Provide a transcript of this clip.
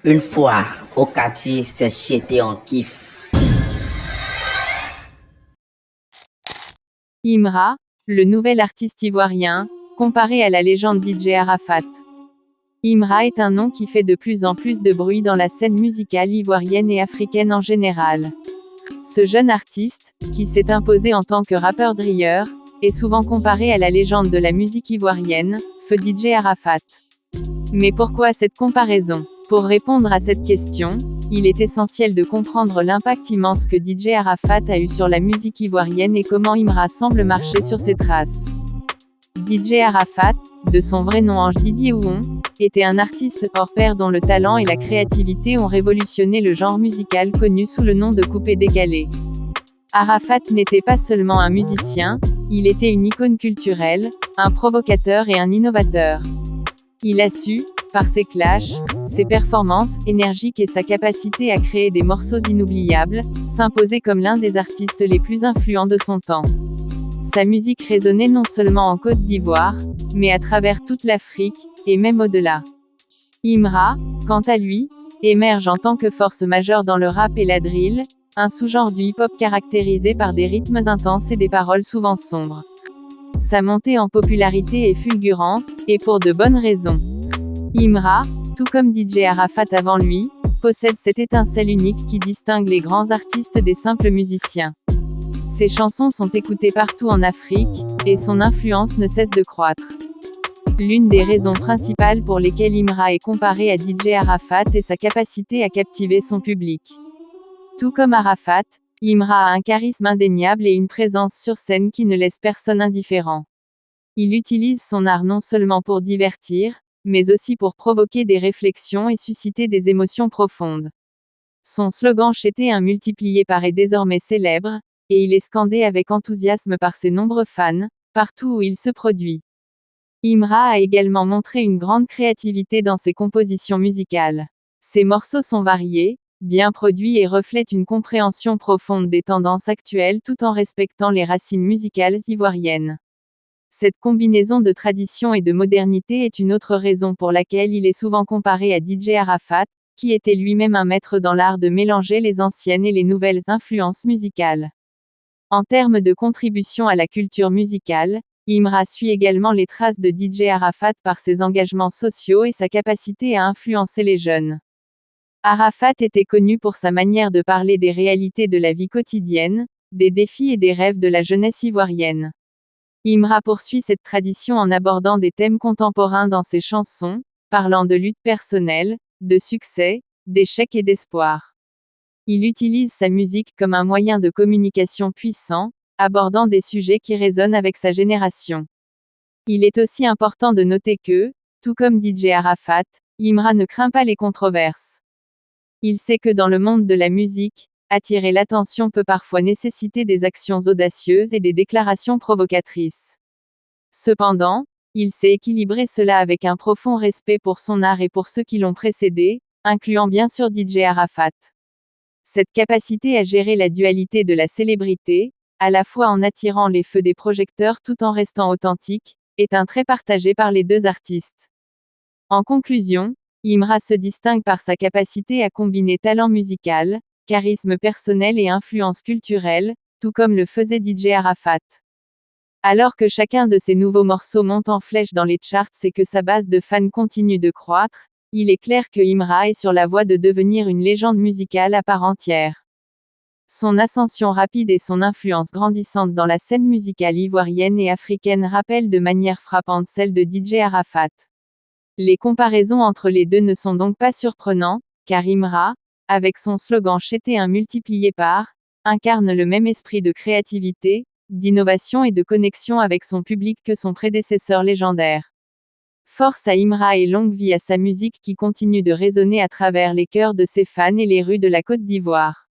Une fois au quartier, c'est j'étais en kiff. Imra, le nouvel artiste ivoirien, comparé à la légende DJ Arafat. Imra est un nom qui fait de plus en plus de bruit dans la scène musicale ivoirienne et africaine en général. Ce jeune artiste, qui s'est imposé en tant que rappeur-drilleur, est souvent comparé à la légende de la musique ivoirienne, Feu DJ Arafat. Mais pourquoi cette comparaison? Pour répondre à cette question, il est essentiel de comprendre l'impact immense que DJ Arafat a eu sur la musique ivoirienne et comment Imra semble marcher sur ses traces. DJ Arafat, de son vrai nom Ange Didier Ouon, était un artiste hors pair dont le talent et la créativité ont révolutionné le genre musical connu sous le nom de coupé-décalé. Arafat n'était pas seulement un musicien, il était une icône culturelle, un provocateur et un innovateur. Il a su, par ses clashs, ses performances énergiques et sa capacité à créer des morceaux inoubliables, s'imposer comme l'un des artistes les plus influents de son temps. Sa musique résonnait non seulement en Côte d'Ivoire, mais à travers toute l'Afrique, et même au-delà. Imra, quant à lui, émerge en tant que force majeure dans le rap et la drill, un sous-genre du hip-hop caractérisé par des rythmes intenses et des paroles souvent sombres. Sa montée en popularité est fulgurante, et pour de bonnes raisons. Imra, tout comme DJ Arafat avant lui, possède cette étincelle unique qui distingue les grands artistes des simples musiciens. Ses chansons sont écoutées partout en Afrique, et son influence ne cesse de croître. L'une des raisons principales pour lesquelles Imra est comparé à DJ Arafat est sa capacité à captiver son public. Tout comme Arafat, Imra a un charisme indéniable et une présence sur scène qui ne laisse personne indifférent. Il utilise son art non seulement pour divertir, mais aussi pour provoquer des réflexions et susciter des émotions profondes. Son slogan J'étais un multiplié par est désormais célèbre, et il est scandé avec enthousiasme par ses nombreux fans, partout où il se produit. Imra a également montré une grande créativité dans ses compositions musicales. Ses morceaux sont variés, bien produits et reflètent une compréhension profonde des tendances actuelles tout en respectant les racines musicales ivoiriennes. Cette combinaison de tradition et de modernité est une autre raison pour laquelle il est souvent comparé à DJ Arafat, qui était lui-même un maître dans l'art de mélanger les anciennes et les nouvelles influences musicales. En termes de contribution à la culture musicale, Imra suit également les traces de DJ Arafat par ses engagements sociaux et sa capacité à influencer les jeunes. Arafat était connu pour sa manière de parler des réalités de la vie quotidienne, des défis et des rêves de la jeunesse ivoirienne. Imra poursuit cette tradition en abordant des thèmes contemporains dans ses chansons, parlant de lutte personnelle, de succès, d'échecs et d'espoir. Il utilise sa musique comme un moyen de communication puissant, abordant des sujets qui résonnent avec sa génération. Il est aussi important de noter que, tout comme DJ Arafat, Imra ne craint pas les controverses. Il sait que dans le monde de la musique, attirer l'attention peut parfois nécessiter des actions audacieuses et des déclarations provocatrices. Cependant, il sait équilibrer cela avec un profond respect pour son art et pour ceux qui l'ont précédé, incluant bien sûr DJ Arafat. Cette capacité à gérer la dualité de la célébrité, à la fois en attirant les feux des projecteurs tout en restant authentique, est un trait partagé par les deux artistes. En conclusion, Imra se distingue par sa capacité à combiner talent musical, charisme personnel et influence culturelle, tout comme le faisait DJ Arafat. Alors que chacun de ses nouveaux morceaux monte en flèche dans les charts et que sa base de fans continue de croître, il est clair que Imra est sur la voie de devenir une légende musicale à part entière. Son ascension rapide et son influence grandissante dans la scène musicale ivoirienne et africaine rappellent de manière frappante celle de DJ Arafat. Les comparaisons entre les deux ne sont donc pas surprenantes, car Imra, avec son slogan J'étais un multiplié par, incarne le même esprit de créativité, d'innovation et de connexion avec son public que son prédécesseur légendaire. Force à Imra et longue vie à sa musique qui continue de résonner à travers les cœurs de ses fans et les rues de la Côte d'Ivoire.